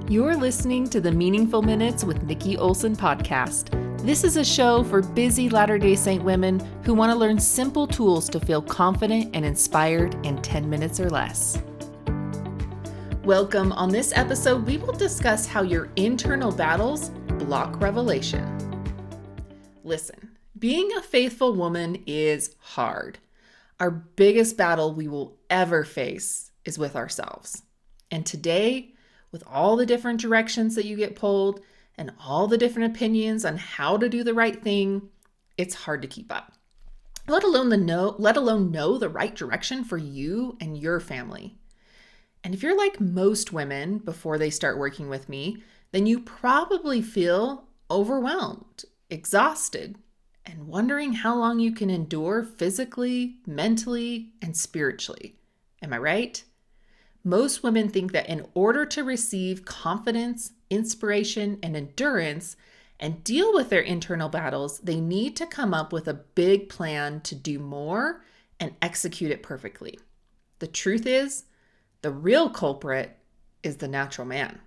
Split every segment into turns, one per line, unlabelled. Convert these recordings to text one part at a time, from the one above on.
You're listening to the Meaningful Minutes with Nikki Olson podcast. This is a show for busy Latter-day Saint women who want to learn simple tools to feel confident and inspired in 10 minutes or less. Welcome. On this episode, we will discuss how your internal battles block revelation. Listen, being a faithful woman is hard. Our biggest battle we will ever face is with ourselves. And today, with all the different directions that you get pulled and all the different opinions on how to do the right thing, it's hard to keep up. Let alone know the right direction for you and your family. And if you're like most women before they start working with me, then you probably feel overwhelmed, exhausted, and wondering how long you can endure physically, mentally, and spiritually. Am I right? Most women think that in order to receive confidence, inspiration, and endurance and deal with their internal battles, they need to come up with a big plan to do more and execute it perfectly. The truth is, the real culprit is the natural man.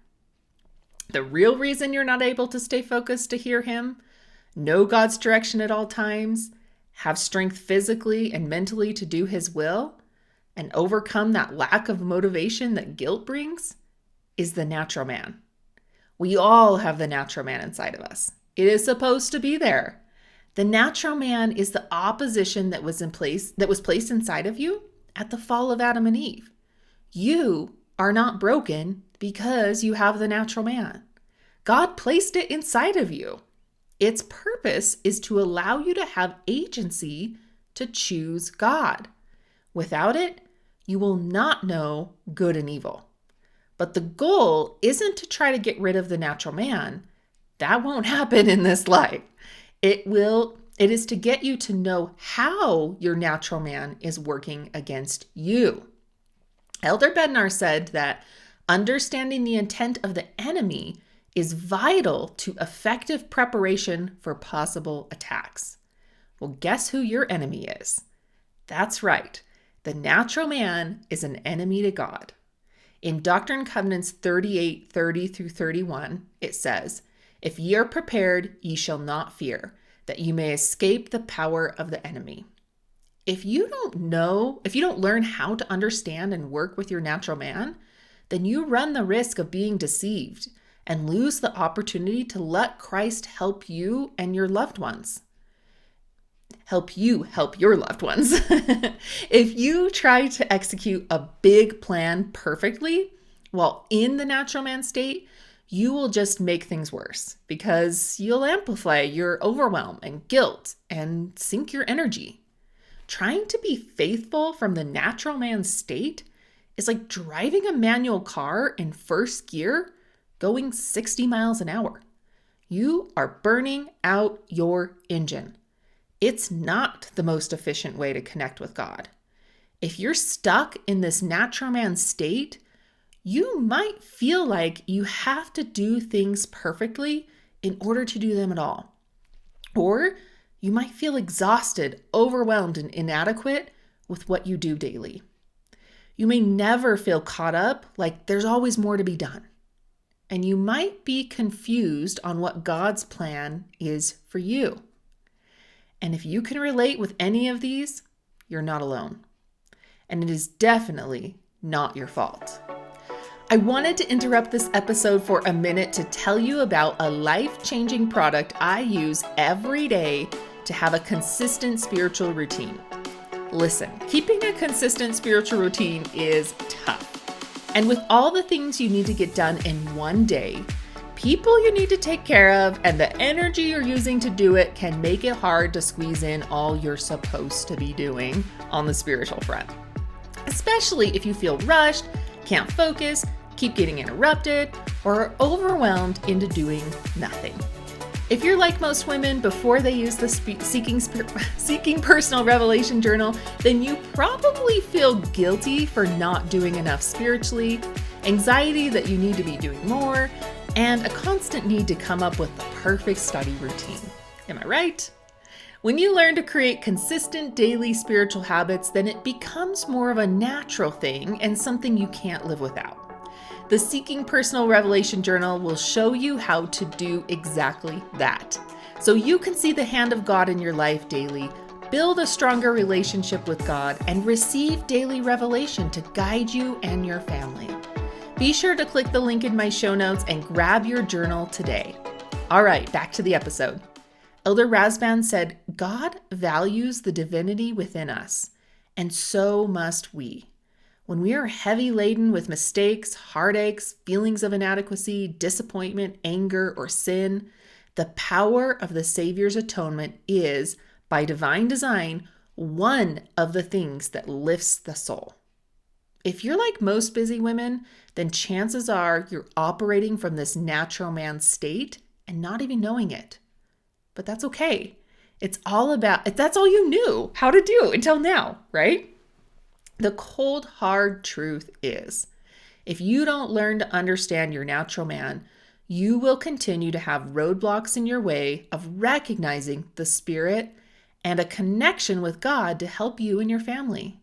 The real reason you're not able to stay focused to hear him, know God's direction at all times, have strength physically and mentally to do his will, and overcome that lack of motivation that guilt brings, is the natural man. We all have the natural man inside of us. It is supposed to be there. The natural man is the opposition that was placed inside of you at the fall of Adam and Eve. You are not broken because you have the natural man. God placed it inside of you. Its purpose is to allow you to have agency to choose God. Without it, you will not know good and evil. But the goal isn't to try to get rid of the natural man. That won't happen in this life. It is to get you to know how your natural man is working against you. Elder Bednar said that understanding the intent of the enemy is vital to effective preparation for possible attacks. Well, guess who your enemy is? That's right. The natural man is an enemy to God. In Doctrine and Covenants 38:30-31, it says, "If ye are prepared, ye shall not fear, that you may escape the power of the enemy." If you don't learn how to understand and work with your natural man, then you run the risk of being deceived and lose the opportunity to let Christ help you and your loved ones. Help your loved ones. If you try to execute a big plan perfectly while in the natural man state, you will just make things worse because you'll amplify your overwhelm and guilt and sink your energy. Trying to be faithful from the natural man state is like driving a manual car in first gear going 60 miles an hour. You are burning out your engine. It's not the most efficient way to connect with God. If you're stuck in this natural man state, you might feel like you have to do things perfectly in order to do them at all. Or you might feel exhausted, overwhelmed, and inadequate with what you do daily. You may never feel caught up, like there's always more to be done. And you might be confused on what God's plan is for you. And if you can relate with any of these, you're not alone. And it is definitely not your fault. I wanted to interrupt this episode for a minute to tell you about a life-changing product I use every day to have a consistent spiritual routine. Listen, keeping a consistent spiritual routine is tough. And with all the things you need to get done in one day, people you need to take care of, and the energy you're using to do it can make it hard to squeeze in all you're supposed to be doing on the spiritual front. Especially if you feel rushed, can't focus, keep getting interrupted, or are overwhelmed into doing nothing. If you're like most women before they use the Seeking Personal Revelation Journal, then you probably feel guilty for not doing enough spiritually, anxiety that you need to be doing more, and a constant need to come up with the perfect study routine. Am I right? When you learn to create consistent daily spiritual habits, then it becomes more of a natural thing and something you can't live without. The Seeking Personal Revelation Journal will show you how to do exactly that, so you can see the hand of God in your life daily, build a stronger relationship with God, and receive daily revelation to guide you and your family. Be sure to click the link in my show notes and grab your journal today. All right, back to the episode. Elder Razvan said, God values the divinity within us, and so must we. When we are heavy laden with mistakes, heartaches, feelings of inadequacy, disappointment, anger, or sin, the power of the Savior's atonement is, by divine design, one of the things that lifts the soul. If you're like most busy women, then chances are you're operating from this natural man state and not even knowing it. But that's okay. That's all you knew how to do until now, right? The cold, hard truth is, if you don't learn to understand your natural man, you will continue to have roadblocks in your way of recognizing the Spirit and a connection with God to help you and your family.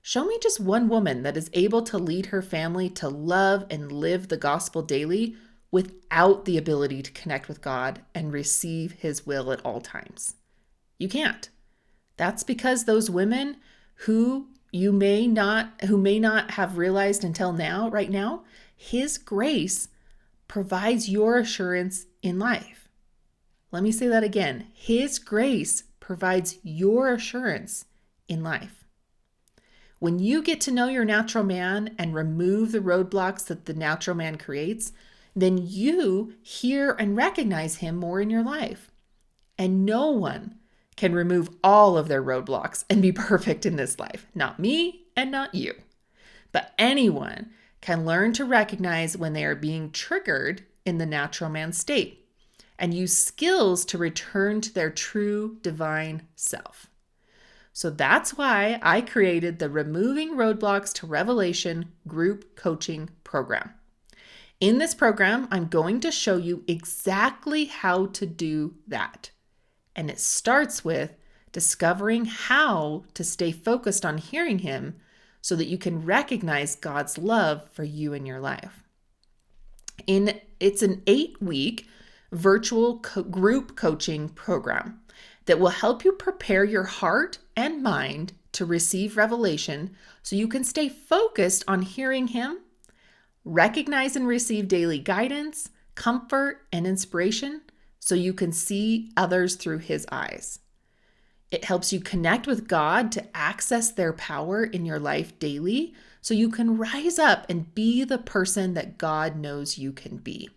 Show me just one woman that is able to lead her family to love and live the gospel daily without the ability to connect with God and receive His will at all times. You can't. That's because those women who may not have realized until now, right now, His grace provides your assurance in life. Let me say that again. His grace provides your assurance in life. When you get to know your natural man and remove the roadblocks that the natural man creates, then you hear and recognize him more in your life. And no one can remove all of their roadblocks and be perfect in this life. Not me and not you. But anyone can learn to recognize when they are being triggered in the natural man state and use skills to return to their true divine self. So that's why I created the Removing Roadblocks to Revelation group coaching program. In this program, I'm going to show you exactly how to do that. And it starts with discovering how to stay focused on hearing Him so that you can recognize God's love for you in your life. It's an 8-week virtual group coaching program that will help you prepare your heart and mind to receive revelation so you can stay focused on hearing Him, recognize and receive daily guidance, comfort, and inspiration so you can see others through His eyes. It helps you connect with God to access their power in your life daily so you can rise up and be the person that God knows you can be.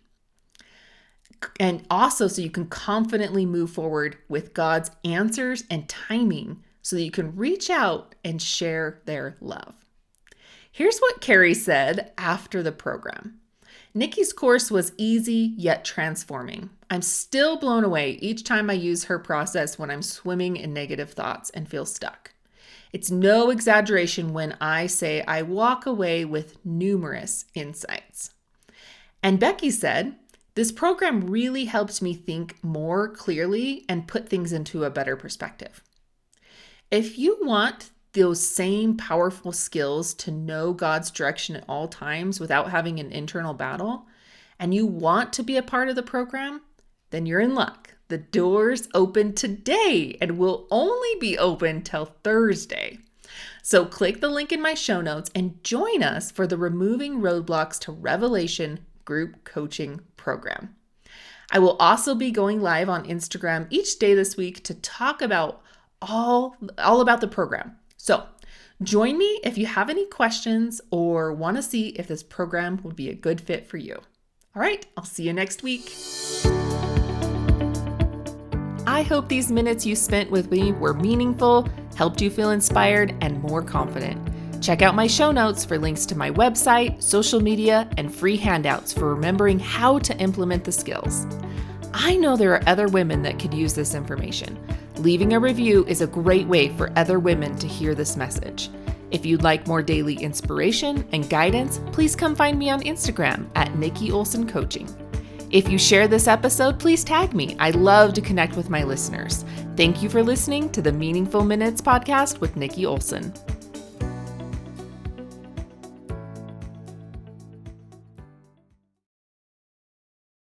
And also so you can confidently move forward with God's answers and timing so that you can reach out and share their love. Here's what Carrie said after the program. Nikki's course was easy yet transforming. I'm still blown away each time I use her process when I'm swimming in negative thoughts and feel stuck. It's no exaggeration when I say I walk away with numerous insights. And Becky said, this program really helps me think more clearly and put things into a better perspective. If you want those same powerful skills to know God's direction at all times without having an internal battle, and you want to be a part of the program, then you're in luck. The doors open today and will only be open till Thursday. So click the link in my show notes and join us for the Removing Roadblocks to Revelation group coaching program. I will also be going live on Instagram each day this week to talk about all about the program. So join me if you have any questions or want to see if this program would be a good fit for you. All right, I'll see you next week. I hope these minutes you spent with me were meaningful, helped you feel inspired and more confident. Check out my show notes for links to my website, social media, and free handouts for remembering how to implement the skills. I know there are other women that could use this information. Leaving a review is a great way for other women to hear this message. If you'd like more daily inspiration and guidance, please come find me on Instagram at Nikki Olson Coaching. If you share this episode, please tag me. I love to connect with my listeners. Thank you for listening to the Meaningful Minutes podcast with Nikki Olson.